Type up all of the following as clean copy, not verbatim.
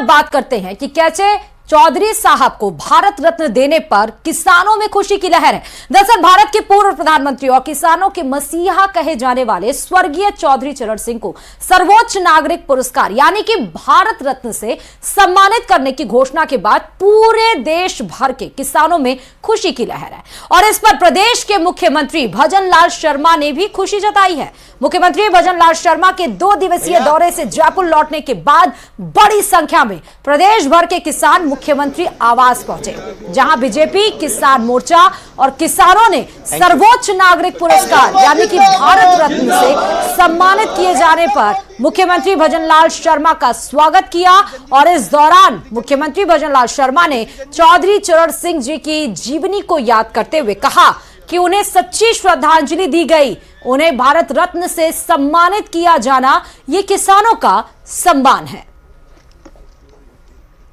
अब बात करते हैं कि कैसे चौधरी साहब को भारत रत्न देने पर किसानों में खुशी की लहर है। दरअसल भारत के पूर्व प्रधानमंत्री और किसानों के मसीहा कहे जाने वाले स्वर्गीय चौधरी चरण सिंह को सर्वोच्च नागरिक पुरस्कार यानी कि भारत रत्न से सम्मानित करने की घोषणा के बाद पूरे देश भर के किसानों में खुशी की लहर है और इस पर प्रदेश के मुख्यमंत्री भजन लाल शर्मा ने भी खुशी जताई है। मुख्यमंत्री भजन लाल शर्मा के 2 दिवसीय दौरे से जयपुर लौटने के बाद बड़ी संख्या में प्रदेश भर के किसान मुख्यमंत्री आवास पहुंचे, जहां बीजेपी, किसान मोर्चा और किसानों ने सर्वोच्च नागरिक पुरस्कार यानी कि भारत रत्न से सम्मानित किए जाने पर मुख्यमंत्री भजन लाल शर्मा का स्वागत किया। और इस दौरान मुख्यमंत्री भजन लाल शर्मा ने चौधरी चरण सिंह जी की जीवनी को याद करते हुए कहा कि उन्हें सच्ची श्रद्धांजलि दी गई। उन्हें भारत रत्न से सम्मानित किया जाना ये किसानों का सम्मान है।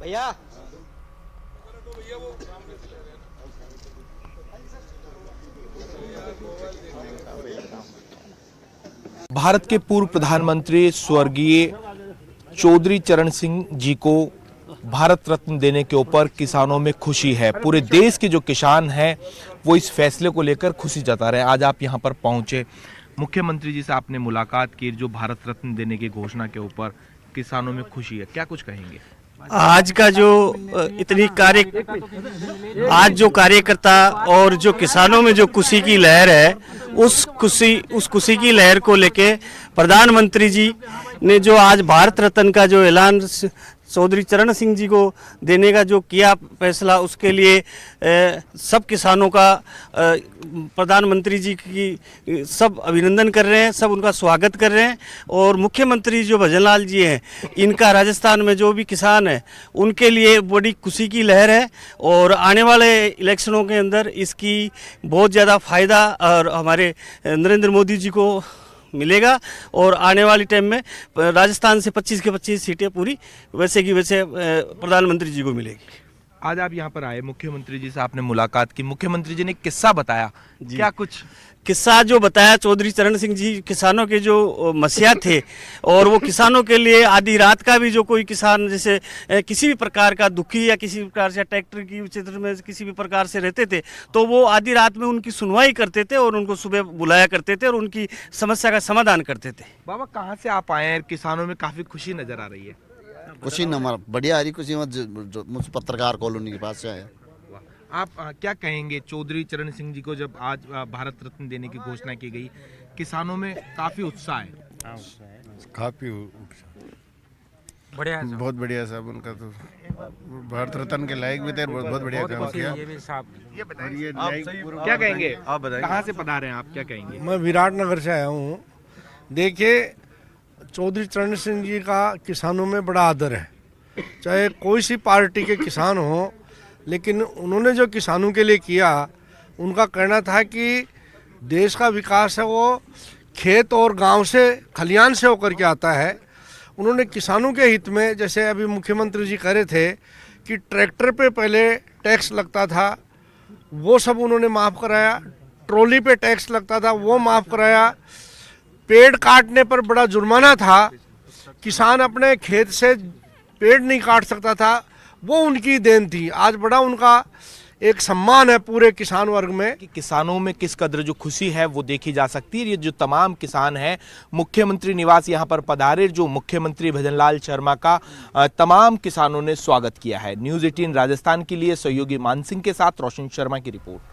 भैया भारत के पूर्व प्रधानमंत्री स्वर्गीय चौधरी चरण सिंह जी को भारत रत्न देने के ऊपर किसानों में खुशी है। पूरे देश के जो किसान हैं वो इस फैसले को लेकर खुशी जता रहे हैं। आज आप यहां पर पहुंचे, मुख्यमंत्री जी से आपने मुलाकात की, जो भारत रत्न देने की घोषणा के ऊपर किसानों में खुशी है, क्या कुछ कहेंगे? आज का जो आज जो कार्यकर्ता और जो किसानों में जो खुशी की लहर है, उस खुशी की लहर को लेके प्रधानमंत्री जी ने जो आज भारत रत्न का जो ऐलान चौधरी चरण सिंह जी को देने का जो किया फैसला, उसके लिए सब किसानों का प्रधानमंत्री जी की सब अभिनंदन कर रहे हैं, सब उनका स्वागत कर रहे हैं। और मुख्यमंत्री जो भजनलाल जी हैं, इनका राजस्थान में जो भी किसान है उनके लिए बड़ी खुशी की लहर है और आने वाले इलेक्शनों के अंदर इसकी बहुत ज़्यादा फ़ायदा और हमारे नरेंद्र मोदी जी को मिलेगा और आने वाली टाइम में राजस्थान से 25 के 25 सीटें पूरी वैसे की वैसे प्रधानमंत्री जी को मिलेगी। आज आप यहाँ पर आए, मुख्यमंत्री जी से आपने मुलाकात की, मुख्यमंत्री जी ने किस्सा बताया, क्या कुछ किस्सा जो बताया? चौधरी चरण सिंह जी किसानों के जो मसीहा थे और वो किसानों के लिए आधी रात का भी जो कोई किसान जैसे किसी भी प्रकार का दुखी या किसी प्रकार से ट्रैक्टर की क्षेत्र में किसी भी प्रकार से रहते थे तो वो आधी रात में उनकी सुनवाई करते थे और उनको सुबह बुलाया करते थे और उनकी समस्या का समाधान करते थे। बाबा कहाँ से आप आए हैं? किसानों में काफी खुशी नजर आ रही है। खुशी न हमारा बढ़िया आ रही खुशी, मुझ पत्रकार कॉलोनी के पास से आया। आप क्या कहेंगे चौधरी चरण सिंह जी को जब आज भारत रत्न देने की घोषणा की गई, किसानों में काफी उत्साह है? काफी बढ़िया, बहुत बढ़िया साहब। उनका तो भारत रत्न के लायक भी थे, बहुत बढ़िया काम किया। ये बताइए क्या कहेंगे, आप बताइए कहाँ से पधारे हैं आप, क्या कहेंगे? मैं विराटनगर से आया हूँ। देखिए, चौधरी चरण सिंह जी का किसानों में बड़ा आदर है, चाहे कोई सी पार्टी के किसान हो, लेकिन उन्होंने जो किसानों के लिए किया, उनका कहना था कि देश का विकास है वो खेत और गांव से, खलियान से होकर के आता है। उन्होंने किसानों के हित में, जैसे अभी मुख्यमंत्री जी कह रहे थे कि ट्रैक्टर पे पहले टैक्स लगता था, वो सब उन्होंने माफ़ कराया। ट्रॉली पे टैक्स लगता था, वो माफ़ कराया। पेड़ काटने पर बड़ा जुर्माना था, किसान अपने खेत से पेड़ नहीं काट सकता था, वो उनकी देन थी। आज बड़ा उनका एक सम्मान है पूरे किसान वर्ग में। कि किसानों में किस कदर जो खुशी है वो देखी जा सकती है। ये जो तमाम किसान हैं, मुख्यमंत्री निवास यहाँ पर पधारे, जो मुख्यमंत्री भजन लाल शर्मा का तमाम किसानों ने स्वागत किया है। न्यूज़ 18 राजस्थान के लिए सहयोगी मान सिंह के साथ रोशन शर्मा की रिपोर्ट।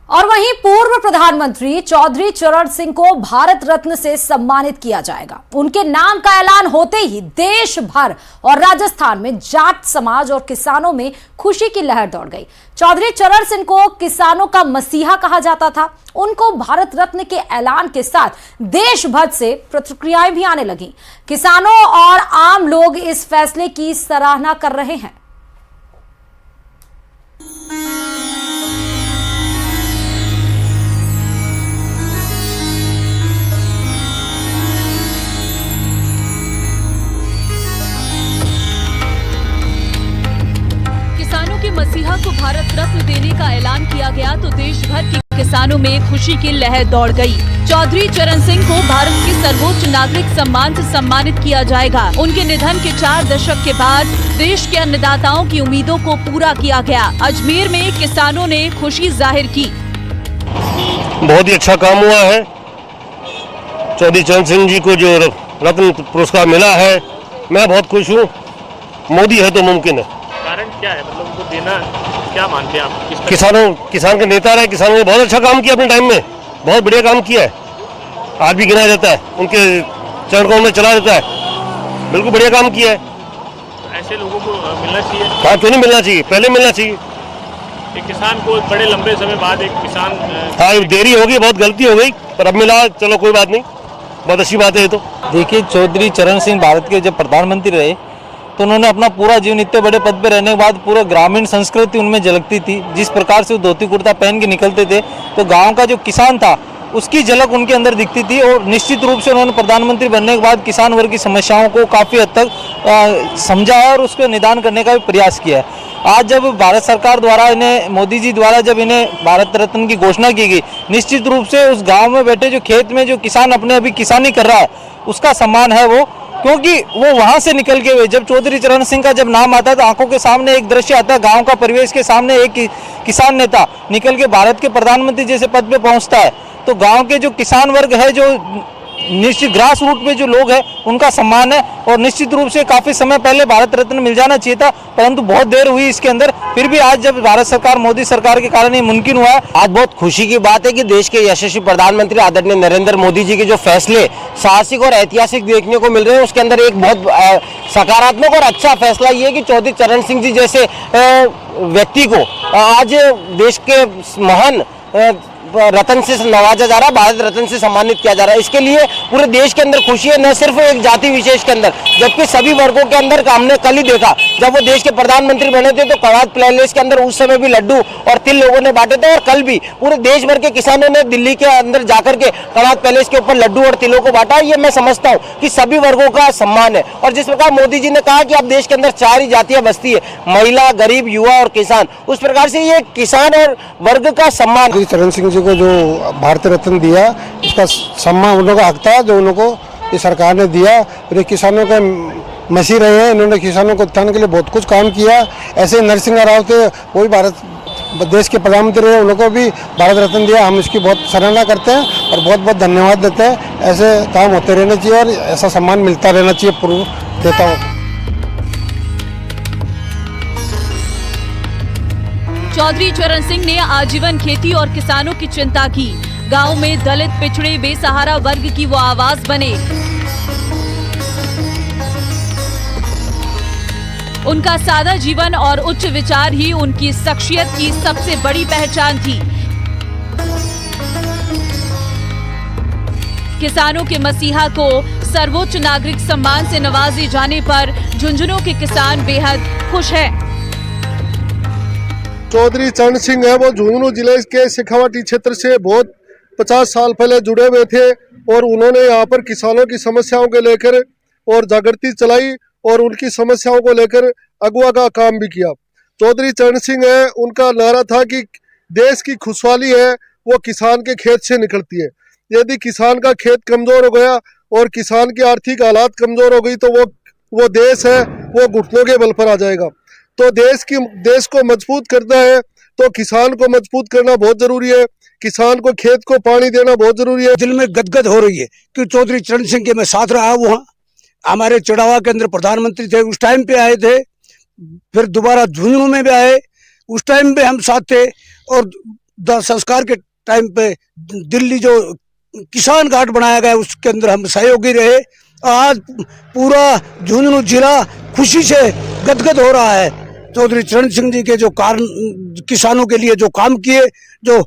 और वहीं पूर्व प्रधानमंत्री चौधरी चरण सिंह को भारत रत्न से सम्मानित किया जाएगा। उनके नाम का ऐलान होते ही देश भर और राजस्थान में जाट समाज और किसानों में खुशी की लहर दौड़ गई। चौधरी चरण सिंह को किसानों का मसीहा कहा जाता था। उनको भारत रत्न के ऐलान के साथ देश भर से प्रतिक्रियाएं भी आने लगी। किसानों और आम लोग इस फैसले की सराहना कर रहे हैं। मसीहा को भारत रत्न देने का ऐलान किया गया तो देश भर की किसानों में खुशी की लहर दौड़ गई। चौधरी चरण सिंह को भारत के सर्वोच्च नागरिक सम्मान से सम्मानित किया जाएगा। उनके निधन के 4 दशक के बाद देश के अन्नदाताओं की उम्मीदों को पूरा किया गया। अजमेर में किसानों ने खुशी जाहिर की। बहुत ही अच्छा काम हुआ है। चौधरी चरण सिंह जी को जो रत्न पुरस्कार मिला है, मैं बहुत खुश हूँ। मोदी है तो मुमकिन है। कारण क्या है, मतलब उनको देना क्या मानते हैं आप? किसान के नेता रहे, किसानों ने बहुत अच्छा काम किया अपने टाइम में, बहुत बढ़िया काम किया है। आज भी गिनाया जाता है, उनके चरण को उन्हें चला देता है। बिल्कुल बढ़िया काम किया है। ऐसे लोगों को मिलना चाहिए। हाँ, क्यों नहीं मिलना चाहिए, पहले मिलना चाहिए। एक किसान को बड़े लंबे समय बाद एक किसान हाँ, देरी होगी, बहुत गलती हो गई, पर अब मिला, चलो कोई बात नहीं, बहुत अच्छी बात है ये तो। देखिए, चौधरी चरण सिंह भारत के जब प्रधानमंत्री रहे तो उन्होंने अपना पूरा जीवन इतने बड़े पद पे रहने के बाद पूरा ग्रामीण संस्कृति उनमें झलकती थी। जिस प्रकार से वो धोती कुर्ता पहन के निकलते थे तो गांव का जो किसान था उसकी झलक उनके अंदर दिखती थी। और निश्चित रूप से उन्होंने प्रधानमंत्री बनने के बाद किसान वर्ग की समस्याओं को काफ़ी हद तक समझा है और उसको निदान करने का भी प्रयास किया है। आज जब भारत सरकार द्वारा इन्हें, मोदी जी द्वारा जब इन्हें भारत रत्न की घोषणा की गई, निश्चित रूप से उस गाँव में बैठे जो खेत में जो किसान अपने अभी किसानी कर रहा है उसका सम्मान है वो, क्योंकि वो वहां से निकल के हुए। जब चौधरी चरण सिंह का जब नाम आता है तो आंखों के सामने एक दृश्य आता है, गांव का परिवेश के सामने एक किसान नेता निकल के भारत के प्रधानमंत्री जैसे पद पे पहुंचता है। तो गांव के जो किसान वर्ग है, जो निश्चित ग्रास रूट पे जो लोग हैं, उनका सम्मान है। और निश्चित रूप से काफी समय पहले भारत रत्न मिल जाना चाहिए था, परंतु बहुत देर हुई इसके अंदर। फिर भी आज जब भारत सरकार, मोदी सरकार के कारण ये मुमकिन हुआ है। आज बहुत खुशी की बात है कि देश के यशस्वी प्रधानमंत्री आदरणीय नरेंद्र मोदी जी के जो फैसले साहसिक और ऐतिहासिक देखने को मिल रहे हैं, उसके अंदर एक बहुत सकारात्मक और अच्छा फैसला ये है कि चौधरी चरण सिंह जी जैसे व्यक्ति को आज देश के महान रत्न से नवाजा जा रहा है, भारत रत्न से सम्मानित किया जा रहा है। इसके लिए पूरे देश के अंदर खुशी है, न सिर्फ एक जाति विशेष के अंदर, जबकि सभी वर्गों के अंदर। हमने कल ही देखा जब वो देश के प्रधानमंत्री बने थे तो कवायद पैलेस के अंदर उस समय भी लड्डू और तिल लोगों ने बांटे थे, और कल भी पूरे देश भर के किसानों ने दिल्ली के अंदर जाकर के कवायद पैलेस के ऊपर लड्डू और तिलों को बांटा। ये मैं समझता हूँ कि सभी वर्गों का सम्मान है। और जिस प्रकार मोदी जी ने कहा कि अब देश के अंदर 4 ही जातियां बसती है, महिला, गरीब, युवा और किसान, उस प्रकार से ये किसान और वर्ग का सम्मान। चरण सिंह जी को जो भारत रत्न दिया, इसका सम्मान उन लोगों का हक था जो उनको ये सरकार ने दिया। और ये किसानों के मसीह रहे हैं, इन्होंने किसानों को उत्थान के लिए बहुत कुछ काम किया। ऐसे नरसिंह राव थे, वो भी भारत देश के प्रधानमंत्री रहे, उनको भी भारत रत्न दिया। हम इसकी बहुत सराहना करते हैं और बहुत बहुत धन्यवाद देते हैं। ऐसे काम होते रहने चाहिए और ऐसा सम्मान मिलता रहना चाहिए पूर्व नेताओं को। चौधरी चरण सिंह ने आजीवन खेती और किसानों की चिंता की। गांव में दलित, पिछड़े, बेसहारा वर्ग की वो आवाज बने। उनका सादा जीवन और उच्च विचार ही उनकी शख्सियत की सबसे बड़ी पहचान थी। किसानों के मसीहा को सर्वोच्च नागरिक सम्मान से नवाजे जाने पर झुंझुनू के किसान बेहद खुश हैं। चौधरी चरण सिंह है वो झुंझुनू जिले के शेखावाटी क्षेत्र से बहुत 50 साल पहले जुड़े हुए थे, और उन्होंने यहाँ पर किसानों की समस्याओं को लेकर और जागृति चलाई और उनकी समस्याओं को लेकर अगुवा का काम भी किया। चौधरी चरण सिंह है, उनका नारा था कि देश की खुशहाली है वो किसान के खेत से निकलती है। यदि किसान का खेत कमजोर हो गया और किसान की आर्थिक हालात कमजोर हो गई तो वो देश है वो घुटनों के बल पर आ जाएगा। तो देश को मजबूत करना है तो किसान को मजबूत करना बहुत जरूरी है। किसान को खेत को पानी देना बहुत जरूरी है। दिल में गदगद हो रही है कि चौधरी चरण सिंह के मैं साथ रहा हूँ। हमारे चढ़ावा के अंदर प्रधानमंत्री थे, उस टाइम पे आए थे, फिर दोबारा झुंझुनू में भी आए, उस टाइम पे हम साथ थे, और संस्कार के टाइम पे दिल्ली जो किसान घाट बनाया गया उसके अंदर हम सहयोगी रहे। आज पूरा झुंझुनू जिला खुशी से गदगद हो रहा है। चौधरी चरण सिंह जी के जो कारण किसानों के लिए जो काम किए, जो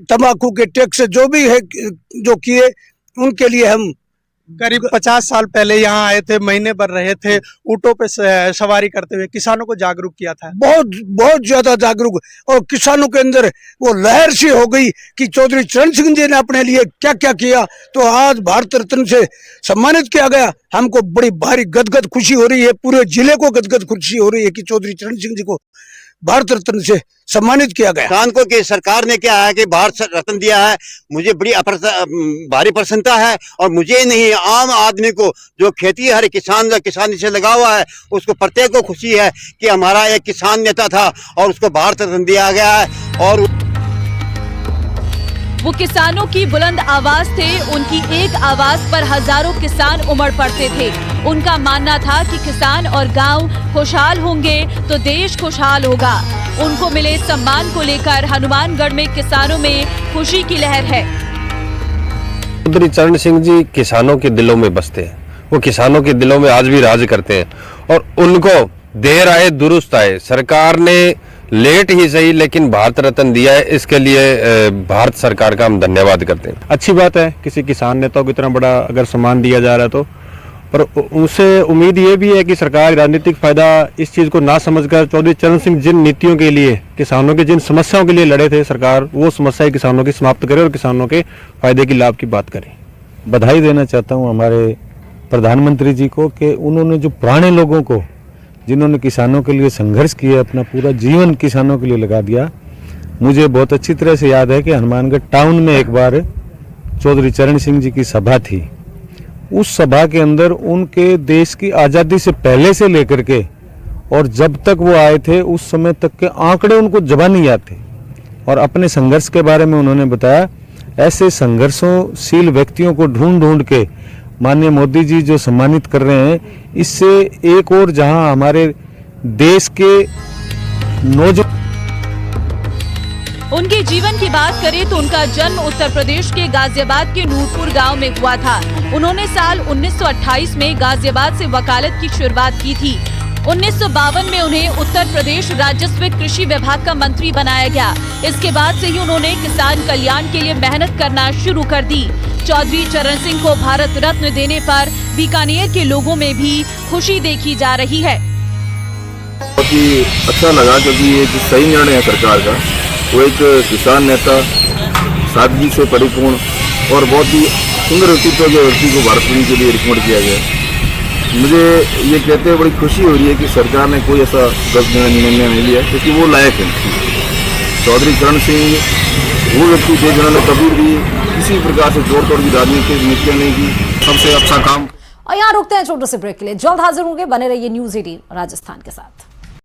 तंबाकू के टैक्स जो भी है जो किए, उनके लिए हम करीब 50 साल पहले यहाँ आए थे, महीने भर रहे थे, ऊँटों पे सवारी करते हुए किसानों को जागरूक किया था। बहुत ज्यादा जागरूक, और किसानों के अंदर वो लहर सी हो गई कि चौधरी चरण सिंह जी ने अपने लिए क्या क्या किया। तो आज भारत रत्न से सम्मानित किया गया, हमको बड़ी भारी गदगद खुशी हो रही है, पूरे जिले को गदगद खुशी हो रही है कि चौधरी चरण सिंह जी को भारत रत्न से सम्मानित किया गया। किसान को कि सरकार ने क्या है कि भारत रत्न दिया है, मुझे बड़ी भारी प्रसन्नता है। और मुझे ही नहीं, आम आदमी को जो खेती हर किसान किसानी से लगा हुआ है उसको प्रत्येक को खुशी है कि हमारा एक किसान नेता था और उसको भारत रत्न दिया गया है। और वो किसानों की बुलंद आवाज थे, उनकी एक आवाज पर हजारों किसान उमड़ पड़ते थे। उनका मानना था कि किसान और गांव खुशहाल होंगे तो देश खुशहाल होगा। उनको मिले सम्मान को लेकर हनुमानगढ़ में किसानों में खुशी की लहर है। चौधरी चरण सिंह जी किसानों के दिलों में बसते हैं, वो किसानों के दिलों में आज भी राज करते हैं। और उनको देर आए दुरुस्त आए, सरकार ने लेट ही सही लेकिन भारत रत्न दिया है, इसके लिए भारत सरकार का हम धन्यवाद करते हैं। अच्छी बात है किसी किसान नेता को इतना बड़ा अगर सम्मान दिया जा रहा है तो, पर उनसे उम्मीद ये भी है कि सरकार राजनीतिक फायदा इस चीज़ को ना समझकर चौधरी चरण सिंह जिन नीतियों के लिए, किसानों के जिन समस्याओं के लिए लड़े थे, सरकार वो समस्याएं किसानों की समाप्त करे और किसानों के फायदे की लाभ की बात करे। बधाई देना चाहता हूँ हमारे प्रधानमंत्री जी को कि उन्होंने जो पुराने लोगों को, जिन्होंने किसानों के लिए संघर्ष किया, अपना पूरा जीवन किसानों के लिए लगा दिया। मुझे बहुत अच्छी तरह से याद है कि हनुमानगढ़ टाउन में एक बार चौधरी चरण सिंह जी की सभा थी। उस सभा के अंदर उनके देश की आज़ादी से पहले से लेकर के और जब तक वो आए थे उस समय तक के आंकड़े उनको जबान नहीं आते, और अपने संघर्ष के बारे में उन्होंने बताया। ऐसे संघर्षशील व्यक्तियों को ढूंढ ढूंढ के माननीय मोदी जी जो सम्मानित कर रहे हैं, इससे एक और जहां हमारे देश के नौजवान। उनके जीवन की बात करें तो उनका जन्म उत्तर प्रदेश के गाजियाबाद के नूरपुर गांव में हुआ था। उन्होंने साल 1928 में गाजियाबाद से वकालत की शुरुआत की थी। 1952 में उन्हें उत्तर प्रदेश राजस्व कृषि विभाग का मंत्री बनाया गया। इसके बाद से ही उन्होंने किसान कल्याण के लिए मेहनत करना शुरू कर दी। चौधरी चरण सिंह को भारत रत्न देने पर बीकानेर के लोगों में भी खुशी देखी जा रही है। बहुत ही अच्छा लगा क्योंकि ये जो सही निर्णय है सरकार का, वो एक किसान नेता, सादगी से परिपूर्ण और बहुत ही सुंदर व्यक्तित्व के व्यक्ति को भारत रत्न के लिए रिकमेंड किया गया। मुझे ये कहते हुए बड़ी खुशी हो रही है कि सरकार ने कोई ऐसा गलत निर्णय नहीं लिया क्योंकि वो लायक है। चौधरी चरण सिंह वो व्यक्ति थे जिन्होंने कभी भी किसी प्रकार से जोड़ तोड़ की राजनीतिक नीतियां नहीं की, सबसे अच्छा काम। और यहाँ रुकते हैं छोटे से ब्रेक के लिए, जल्द हाजिर होंगे, बने रहिए न्यूज़ 18 राजस्थान के साथ।